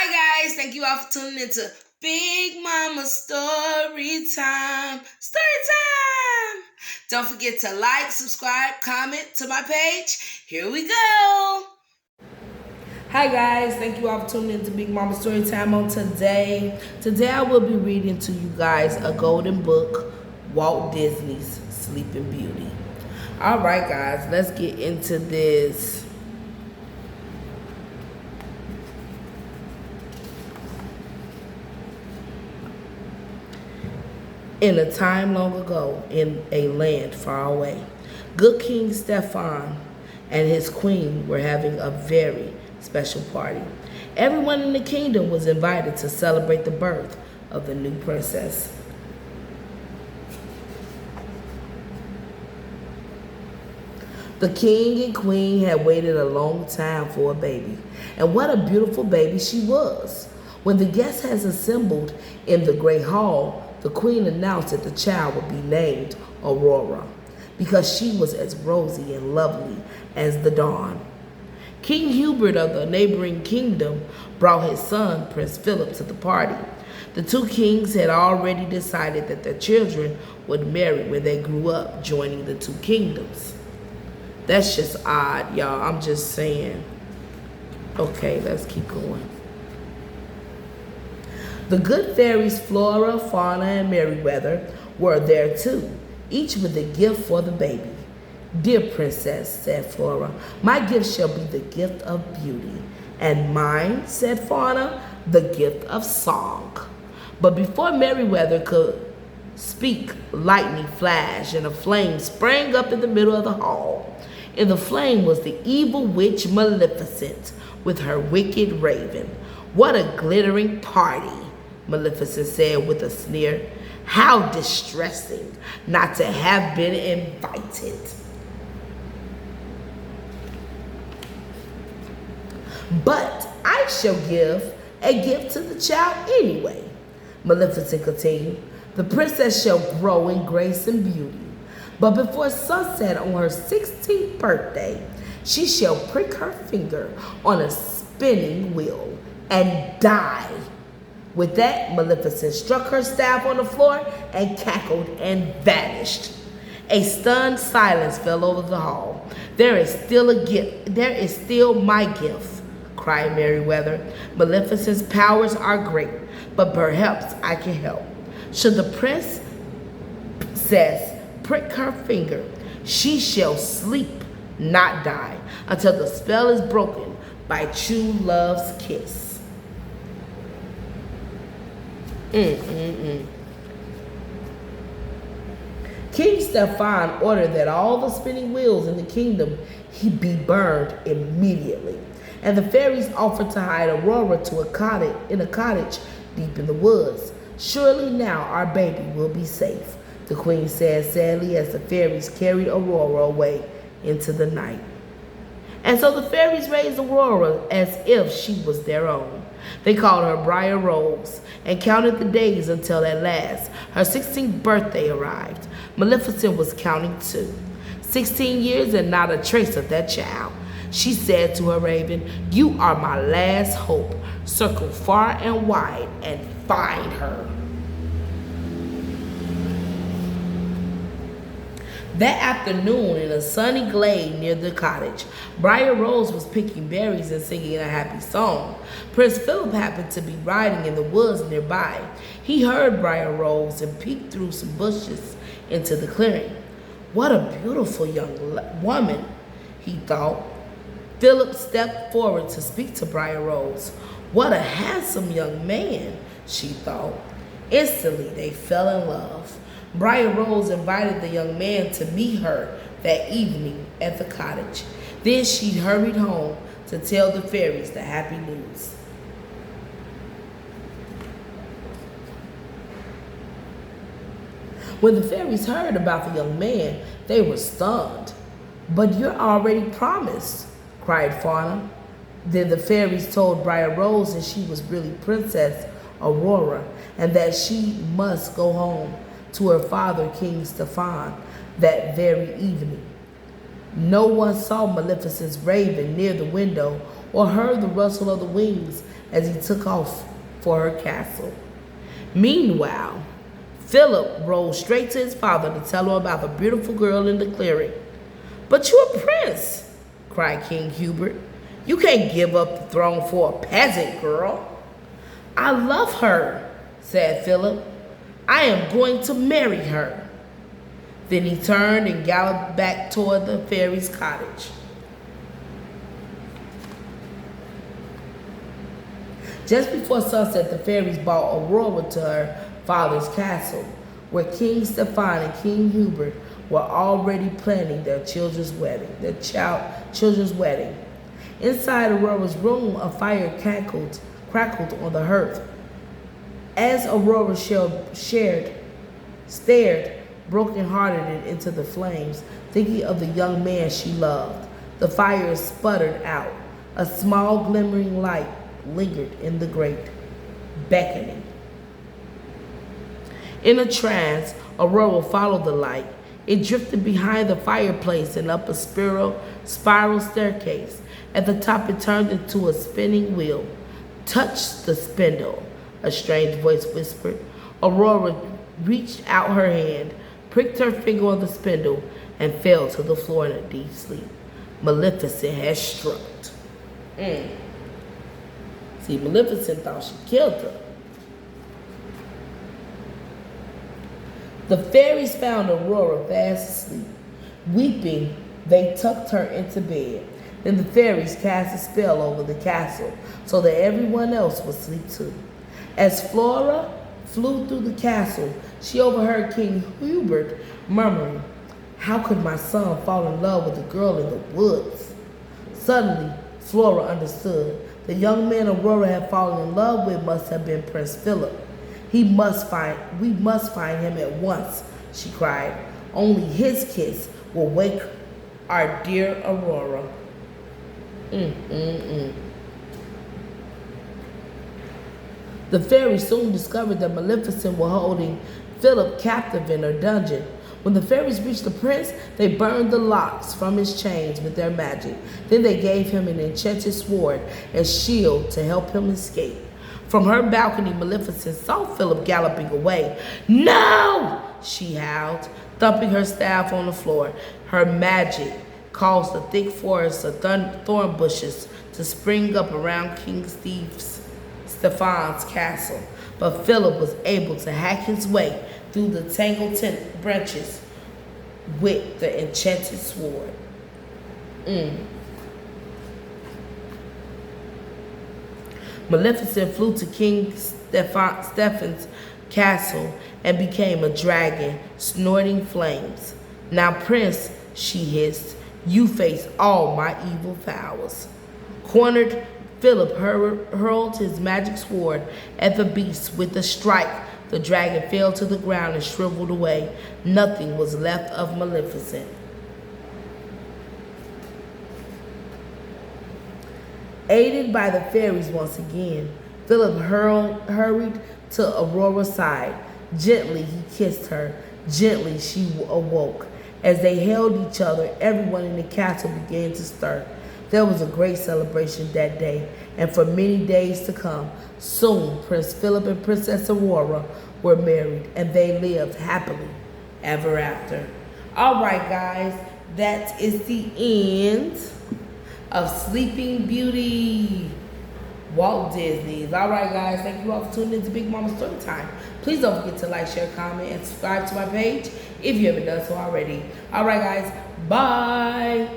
Hi guys, thank you all for tuning into Big Mama Story Time. Story Time! Don't forget to like, subscribe, comment to my page. Here we go. Hi guys, thank you all for tuning into Big Mama Story Time on today. Today I will be reading to you guys a golden book, Walt Disney's Sleeping Beauty. Alright guys, let's get into this. In a time long ago, in a land far away, good King Stefan and his queen were having a very special party. Everyone in the kingdom was invited to celebrate the birth of the new princess. The king and queen had waited a long time for a baby, and what a beautiful baby she was. When the guests had assembled in the great hall, the queen announced that the child would be named Aurora, because she was as rosy and lovely as the dawn. King Hubert of the neighboring kingdom brought his son, Prince Philip, to the party. The two kings had already decided that their children would marry when they grew up, joining the two kingdoms. That's just odd, y'all. I'm just saying. Okay, let's keep going. The good fairies Flora, Fauna, and Merryweather were there too, each with a gift for the baby. "Dear princess," said Flora, "my gift shall be the gift of beauty." "And mine," said Fauna, "the gift of song." But before Merryweather could speak, lightning flashed and a flame sprang up in the middle of the hall. In the flame was the evil witch Maleficent with her wicked raven. "What a glittering party," Maleficent said with a sneer. "How distressing not to have been invited." "But I shall give a gift to the child anyway," Maleficent continued. "The princess shall grow in grace and beauty. But before sunset on her 16th birthday, she shall prick her finger on a spinning wheel and die." With that, Maleficent struck her staff on the floor and cackled and vanished. A stunned silence fell over the hall. There is still my gift," cried Merryweather. "Maleficent's powers are great, but perhaps I can help. Should the princess prick her finger, she shall sleep, not die, until the spell is broken by true love's kiss." King Stefan ordered that all the spinning wheels in the kingdom be burned immediately, and the fairies offered to hide Aurora in a cottage deep in the woods. "Surely now our baby will be safe," the queen said sadly as the fairies carried Aurora away into the night. And so the fairies raised Aurora as if she was their own. They called her Briar Rose and counted the days until at last her 16th birthday arrived. Maleficent was counting too. 16 years and not a trace of that child. She said to her raven, "You are my last hope. Circle far and wide and find her." That afternoon, in a sunny glade near the cottage, Briar Rose was picking berries and singing a happy song. Prince Philip happened to be riding in the woods nearby. He heard Briar Rose and peeked through some bushes into the clearing. "What a beautiful young woman," he thought. Philip stepped forward to speak to Briar Rose. "What a handsome young man," she thought. Instantly, they fell in love. Briar Rose invited the young man to meet her that evening at the cottage. Then she hurried home to tell the fairies the happy news. When the fairies heard about the young man, they were stunned. "But you're already promised," cried Fauna. Then the fairies told Briar Rose that she was really Princess Aurora and that she must go home to her father, King Stefan, that very evening. No one saw Maleficent's raven near the window or heard the rustle of the wings as he took off for her castle. Meanwhile, Philip rode straight to his father to tell him about the beautiful girl in the clearing. "But you're a prince," cried King Hubert. "You can't give up the throne for a peasant girl." "I love her," said Philip. "I am going to marry her." Then he turned and galloped back toward the fairy's cottage. Just before sunset, the fairies brought Aurora to her father's castle, where King Stefan and King Hubert were already planning their children's wedding. Inside Aurora's room, a fire crackled on the hearth. As Aurora stared broken-hearted into the flames, thinking of the young man she loved, the fire sputtered out. A small glimmering light lingered in the grate, beckoning. In a trance, Aurora followed the light. It drifted behind the fireplace and up a spiral staircase. At the top, it turned into a spinning wheel. "Touch the spindle," a strange voice whispered. Aurora reached out her hand, pricked her finger on the spindle, and fell to the floor in a deep sleep. Maleficent had struck. See, Maleficent thought she killed her. The fairies found Aurora fast asleep. Weeping, they tucked her into bed. Then the fairies cast a spell over the castle so that everyone else would sleep too. As Flora flew through the castle, she overheard King Hubert murmuring, "How could my son fall in love with a girl in the woods?" Suddenly, Flora understood. The young man Aurora had fallen in love with must have been Prince Philip. We must find him at once," she cried. "Only his kiss will wake our dear Aurora." The fairies soon discovered that Maleficent was holding Philip captive in her dungeon. When the fairies reached the prince, they burned the locks from his chains with their magic. Then they gave him an enchanted sword and shield to help him escape. From her balcony, Maleficent saw Philip galloping away. "No!" she howled, thumping her staff on the floor. Her magic caused a thick forest of thorn bushes to spring up around King Stefan's castle. But Philip was able to hack his way through the tangled branches with the enchanted sword. Maleficent flew to King Stefan's castle and became a dragon, snorting flames. "Now, Prince," she hissed, "you face all my evil powers." Cornered, Philip hurled his magic sword at the beast. With a strike, the dragon fell to the ground and shriveled away. Nothing was left of Maleficent. Aided by the fairies once again, Philip hurried to Aurora's side. Gently he kissed her. Gently she awoke. As they held each other, everyone in the castle began to stir. There was a great celebration that day, and for many days to come. Soon, Prince Philip and Princess Aurora were married, and they lived happily ever after. All right, guys, that is the end of Sleeping Beauty, Walt Disney's. All right, guys, thank you all for tuning in to Big Mama Storytime. Please don't forget to like, share, comment, and subscribe to my page if you haven't done so already. All right, guys, bye.